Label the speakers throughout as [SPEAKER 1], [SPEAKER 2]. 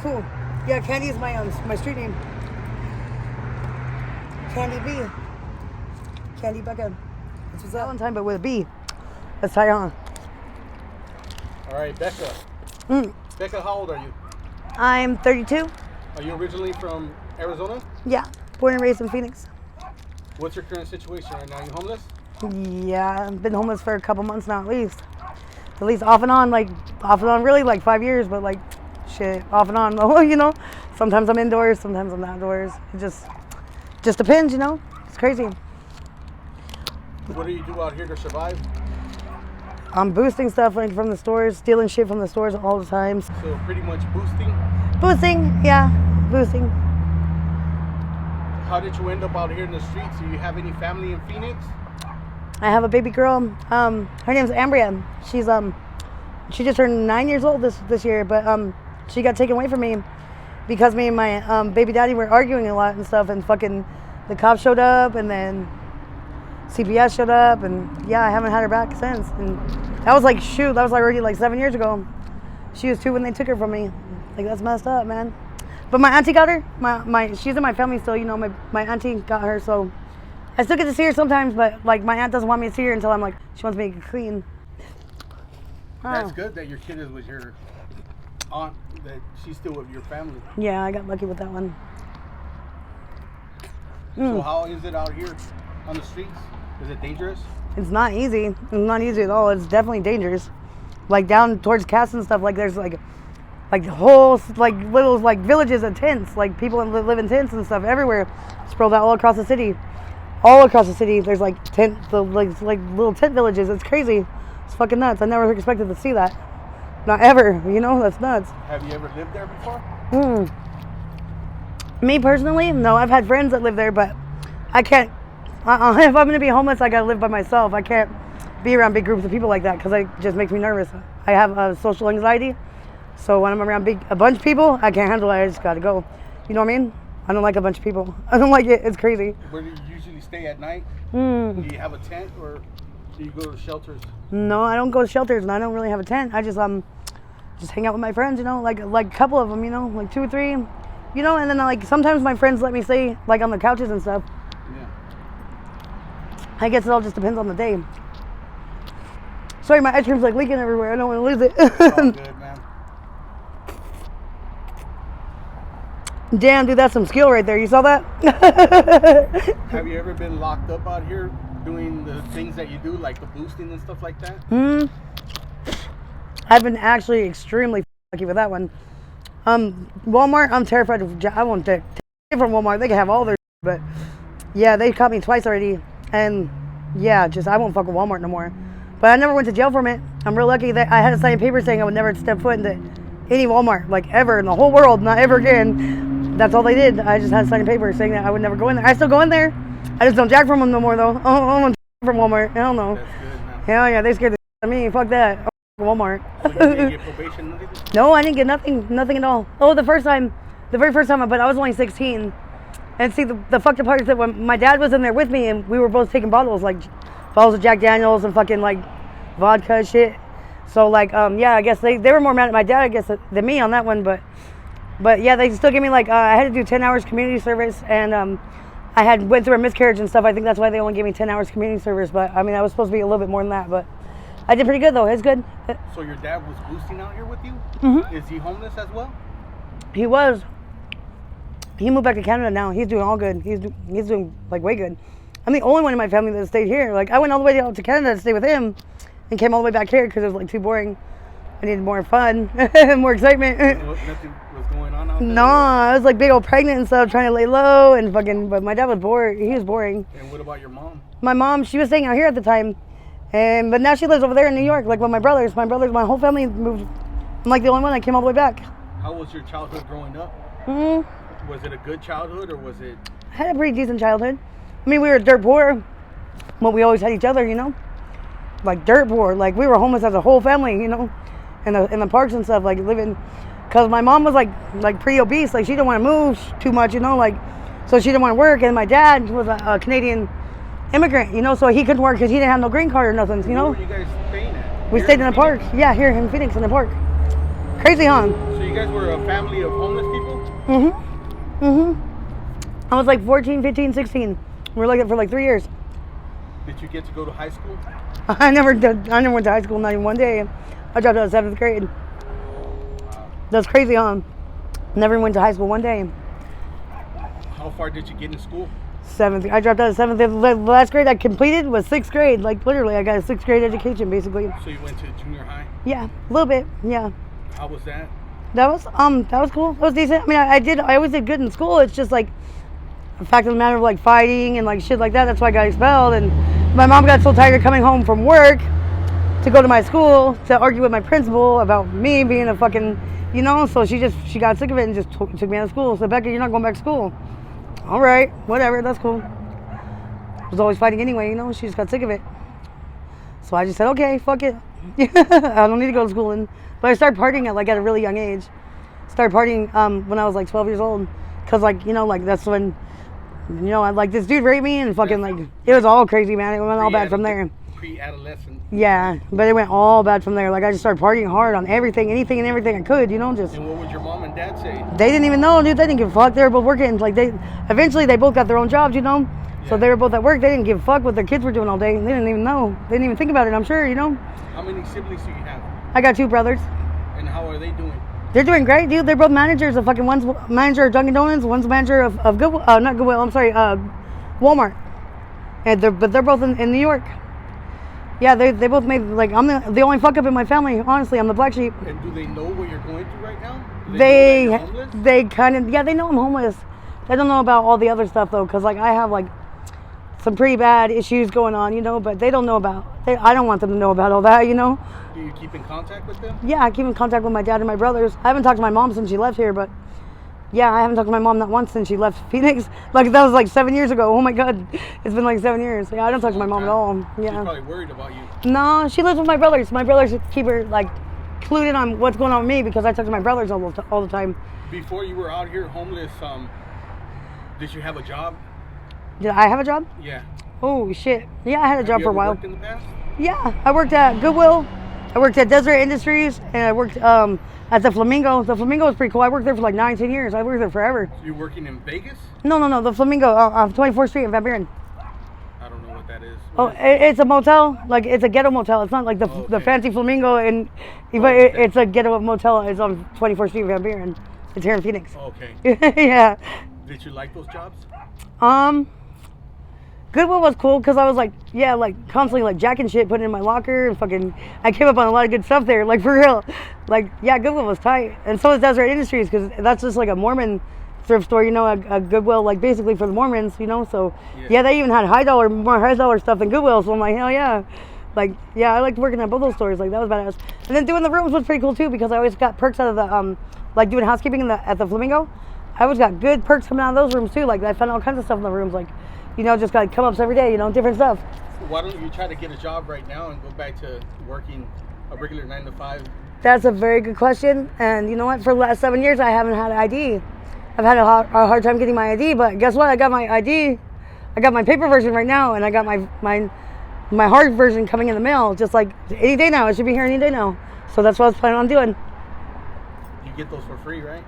[SPEAKER 1] Cool. Yeah, Candy is my street name. Candy B. Candy Bekka. That's what's Valentine, but with a B. Let's tie on.
[SPEAKER 2] All right, Bekka. Bekka, how old are you?
[SPEAKER 1] I'm 32.
[SPEAKER 2] Are you originally from Arizona?
[SPEAKER 1] Yeah, born and raised in Phoenix.
[SPEAKER 2] What's your current situation right now? You homeless?
[SPEAKER 1] Yeah, I've been homeless for a couple months now at least. At least off and on really like 5 years, but like shit, off and on though, you know? Sometimes I'm indoors, sometimes I'm outdoors. It just depends, you know? It's crazy.
[SPEAKER 2] What do you do out here to survive?
[SPEAKER 1] I'm boosting stuff like from the stores, stealing shit from the stores all the time.
[SPEAKER 2] So pretty much boosting?
[SPEAKER 1] Boosting, yeah, boosting.
[SPEAKER 2] How did you end up out here in the streets? Do you have any family in Phoenix?
[SPEAKER 1] I have a baby girl. Her name's Ambria. She just turned 9 years old this year, but she got taken away from me because me and my baby daddy were arguing a lot and stuff, and fucking the cops showed up, and then CPS showed up, and yeah, I haven't had her back since. And that was already like 7 years ago. She was 2 when they took her from me. Like, that's messed up, man. But my auntie got her. She's in my family still, you know. My auntie got her, so I still get to see her sometimes. But like, my aunt doesn't want me to see her until I'm like, she wants me to get clean.
[SPEAKER 2] That's good that your kid is with your aunt. That she's still with your family.
[SPEAKER 1] Yeah, I got lucky with that one.
[SPEAKER 2] So how is it out here on the streets? Is it dangerous?
[SPEAKER 1] It's not easy. It's not easy at all. It's definitely dangerous. Like down towards Cass and stuff. Like there's like whole like little like villages of tents. Like people live in tents and stuff everywhere, sprawled out all across the city. All across the city, there's like little tent villages. It's crazy. It's fucking nuts. I never expected to see that. Not ever. You know, that's nuts.
[SPEAKER 2] Have you ever lived there before?
[SPEAKER 1] Me personally, no. I've had friends that live there, but I can't. If I'm gonna be homeless, I gotta live by myself. I can't be around big groups of people like that because it just makes me nervous. I have social anxiety, so when I'm around a bunch of people, I can't handle it. I just gotta go. You know what I mean? I don't like a bunch of people. I don't like it. It's crazy.
[SPEAKER 2] Where do you usually stay at night? Do you have a tent or do you go to shelters?
[SPEAKER 1] No, I don't go to shelters, and I don't really have a tent. I just hang out with my friends. You know, like a couple of them. You know, like 2 or 3. You know, and then like sometimes my friends let me stay like on the couches and stuff.
[SPEAKER 2] Yeah.
[SPEAKER 1] I guess it all just depends on the day. Sorry, my ice cream's like leaking everywhere. I don't want to lose it.
[SPEAKER 2] It's all good, man.
[SPEAKER 1] Damn, dude, that's some skill right there. You saw that?
[SPEAKER 2] Have you ever been locked up out here doing the things that you do, like the boosting and stuff like that?
[SPEAKER 1] I've been actually extremely lucky with that one. Walmart, I'm terrified of. I won't take from Walmart. They can have all their, but yeah, they caught me twice already, and yeah, I won't fuck with Walmart no more. But I never went to jail from it. I'm real lucky that I had to sign a paper saying I would never step foot into any Walmart, like ever in the whole world, not ever again. That's all they did. I just had to sign a paper saying that I would never go in there. I still go in there. I just don't jack from them no more though. I don't from Walmart. Hell no.
[SPEAKER 2] That's good, man.
[SPEAKER 1] Hell yeah, they scared the shit out of me. Fuck that. Walmart.
[SPEAKER 2] So you didn't get probation, nothing?
[SPEAKER 1] No, I didn't get nothing at all. Oh, the very first time, but I was only 16. And see, the fucked up part is that when my dad was in there with me, and we were both taking bottles of Jack Daniels and fucking like vodka and shit. So like, yeah, I guess they were more mad at my dad, I guess, than me on that one. But yeah, they still gave me like, I had to do 10 hours community service, and I had went through a miscarriage and stuff. I think that's why they only gave me 10 hours community service. But I mean, I was supposed to be a little bit more than that, but I did pretty good though. It's good.
[SPEAKER 2] So your dad was boosting out here with you? Is he homeless as well?
[SPEAKER 1] He was. He moved back to Canada now. He's doing all good. He's doing like way good. I'm the only one in my family that stayed here. Like I went all the way out to Canada to stay with him, and came all the way back here because it was like too boring. I needed more fun, more excitement.
[SPEAKER 2] Nothing was going on out there?
[SPEAKER 1] No, I was like big old pregnant and stuff, trying to lay low and fucking. But my dad was bored. He was boring.
[SPEAKER 2] And what about your mom?
[SPEAKER 1] My mom, she was staying out here at the time. But now she lives over there in New York, like with my brothers. My whole family moved. I'm like the only one that came all the way back.
[SPEAKER 2] How was your childhood growing up? Was it a good childhood or was it?
[SPEAKER 1] I had a pretty decent childhood. I mean, we were dirt poor, but we always had each other, you know? Like dirt poor. Like we were homeless as a whole family, you know? In the parks and stuff, like living. Cause my mom was like pretty obese, like she didn't want to move too much, you know? Like, so she didn't want to work. And my dad was a Canadian immigrant, you know, so he couldn't work because he didn't have no green card or nothing, you know.
[SPEAKER 2] Where were you guys staying at?
[SPEAKER 1] We stayed in the park. Yeah, here in Phoenix in the park. Crazy, huh?
[SPEAKER 2] So you guys were a family of homeless people?
[SPEAKER 1] I was like 14, 15, 16. We were like that for like 3 years.
[SPEAKER 2] Did you get to go to high school?
[SPEAKER 1] I never went to high school, not even one day. I dropped out of 7th grade. That's crazy, huh? Never went to high school one day.
[SPEAKER 2] How far did you get in school?
[SPEAKER 1] 7th. I dropped out of 7th. The last grade I completed was 6th grade. Like literally, I got a 6th grade education basically.
[SPEAKER 2] So you went to junior high?
[SPEAKER 1] Yeah, a little bit. Yeah.
[SPEAKER 2] How was that?
[SPEAKER 1] That was cool. That was decent. I mean, I always did good in school. It's just like the fact of the matter of like fighting and like shit like that. That's why I got expelled. And my mom got so tired of coming home from work to go to my school to argue with my principal about me being a fucking, you know. So she got sick of it and just took me out of school. So Bekka, you're not going back to school. All right, whatever. That's cool. I was always fighting anyway, you know. She just got sick of it. So I just said, okay, fuck it. I don't need to go to school. But I started partying at a really young age. Started partying when I was like 12 years old. Cause like, you know, like that's when, you know, like this dude raped me and fucking like, it was all crazy, man. It went all bad from there.
[SPEAKER 2] Pre-adolescent.
[SPEAKER 1] Yeah, but it went all bad from there. Like I just started partying hard on everything, anything and everything I could, you know, just.
[SPEAKER 2] And what would your mom and dad say?
[SPEAKER 1] They didn't even know, dude. They didn't give a fuck. They were both working. Like eventually they both got their own jobs, you know. Yeah. So they were both at work. They didn't give a fuck what their kids were doing all day. They didn't even know. They didn't even think about it, I'm sure, you know.
[SPEAKER 2] How many siblings do you have?
[SPEAKER 1] I got 2 brothers.
[SPEAKER 2] And how are they doing?
[SPEAKER 1] They're doing great, dude. They're both managers of fucking, one's manager of Dunkin' Donuts, one's manager of Goodwill, not Goodwill, I'm sorry, Walmart. And they're both in New York. Yeah, they both made, like, I'm the only fuck up in my family, honestly. I'm the black sheep.
[SPEAKER 2] And do they know what you're going through right now?
[SPEAKER 1] They kind of, yeah, they know I'm homeless. They don't know about all the other stuff, though, because, like, I have, like, some pretty bad issues going on, you know, but they don't know about, I don't want them to know about all that, you know.
[SPEAKER 2] Do you keep in contact with them?
[SPEAKER 1] Yeah, I keep in contact with my dad and my brothers. I haven't talked to my mom since she left here, but yeah, I haven't talked to my mom not once since she left Phoenix. Like, that was like 7 years ago. Oh my God, it's been like 7 years. Yeah, I don't talk to my mom at all. Yeah.
[SPEAKER 2] She's probably worried about you.
[SPEAKER 1] No, she lives with my brothers. My brothers keep her, like, clued in on what's going on with me because I talk to my brothers all the time.
[SPEAKER 2] Before you were out here homeless, did you have a job?
[SPEAKER 1] Did I have a job?
[SPEAKER 2] Yeah.
[SPEAKER 1] Oh, shit. Yeah, I had a job for a while.
[SPEAKER 2] Worked in the past?
[SPEAKER 1] Yeah, I worked at Goodwill. I worked at Desert Industries, and I worked at the Flamingo. The Flamingo was pretty cool. I worked there for like 9, 10 years. I worked there forever.
[SPEAKER 2] So you're working in Vegas?
[SPEAKER 1] No. The Flamingo on 24th Street in Van Buren.
[SPEAKER 2] I don't know what that is.
[SPEAKER 1] It's a motel. Like, it's a ghetto motel. It's not like the fancy Flamingo, but it's a ghetto motel. It's on 24th Street in Van Buren. It's here in Phoenix.
[SPEAKER 2] Okay.
[SPEAKER 1] Yeah.
[SPEAKER 2] Did you like those jobs?
[SPEAKER 1] Goodwill was cool because I was like, yeah, like constantly like jacking shit, putting it in my locker and fucking, I came up on a lot of good stuff there, like for real. Like, yeah, Goodwill was tight. And so is Desert Industries because that's just like a Mormon thrift store, you know, a Goodwill, like basically for the Mormons, you know. So yeah, they even had more high dollar stuff than Goodwill. So I'm like, hell yeah. Like, yeah, I liked working at both those stores. Like, that was badass. And then doing the rooms was pretty cool too because I always got perks out of the, like doing housekeeping at the Flamingo. I always got good perks coming out of those rooms too. Like, I found all kinds of stuff in the rooms, like, you know, just got come ups every day, you know, different stuff.
[SPEAKER 2] So why don't you try to get a job right now and go back to working a regular 9 to 5?
[SPEAKER 1] That's a very good question. And you know what? For the last 7 years, I haven't had an ID. I've had a hard time getting my ID, but guess what? I got my ID. I got my paper version right now, and I got my hard version coming in the mail, just like any day now. It should be here any day now. So that's what I was planning on doing.
[SPEAKER 2] You get those for free, right?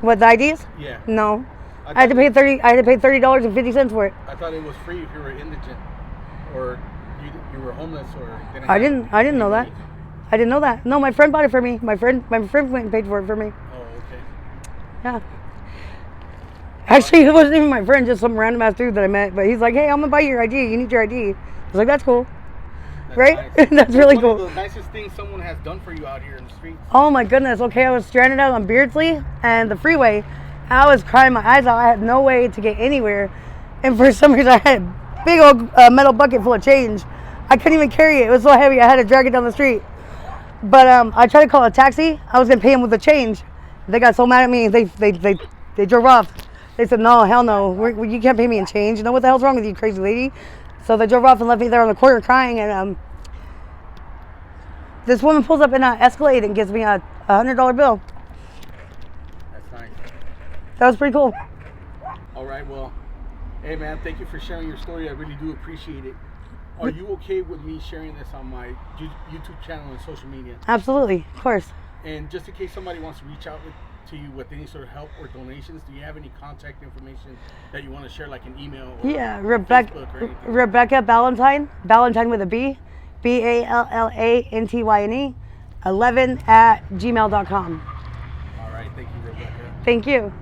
[SPEAKER 1] What, the IDs?
[SPEAKER 2] Yeah.
[SPEAKER 1] No. I had to pay $30.50 for it.
[SPEAKER 2] I thought it was free if you were indigent, or you were homeless, or didn't.
[SPEAKER 1] I didn't know that. I didn't know that. No, my friend bought it for me. My friend went and paid for it for me.
[SPEAKER 2] Oh, okay.
[SPEAKER 1] Yeah. Actually, it wasn't even my friend, just some random ass dude that I met. But he's like, "Hey, I'm gonna buy your ID. You need your ID." I was like, "That's cool." That's right? Nice. That's really cool.
[SPEAKER 2] One of the nicest things someone has done for you out here in the streets.
[SPEAKER 1] Oh my goodness. Okay, I was stranded out on Beardsley and the freeway. I was crying my eyes out. I had no way to get anywhere. And for some reason, I had a big old metal bucket full of change. I couldn't even carry it. It was so heavy, I had to drag it down the street. But I tried to call a taxi. I was going to pay him with the change. They got so mad at me. They drove off. They said, no, hell no. You can't pay me in change. You know what the hell's wrong with you, crazy lady? So they drove off and left me there on the corner crying. And this woman pulls up in an Escalade and gives me a $100 bill. That was pretty cool.
[SPEAKER 2] All right, well, hey man, thank you for sharing your story. I really do appreciate it. Are you okay with me sharing this on my YouTube channel and social media?
[SPEAKER 1] Absolutely, of course.
[SPEAKER 2] And just in case somebody wants to reach out to you with any sort of help or donations, do you have any contact information that you want to share, like an email or
[SPEAKER 1] Yeah,
[SPEAKER 2] Facebook or anything?
[SPEAKER 1] Rebecca Ballantyne, Ballantyne with a B, BALLANTYNE, 11 at gmail.com.
[SPEAKER 2] All right, thank you, Rebecca.
[SPEAKER 1] Thank you.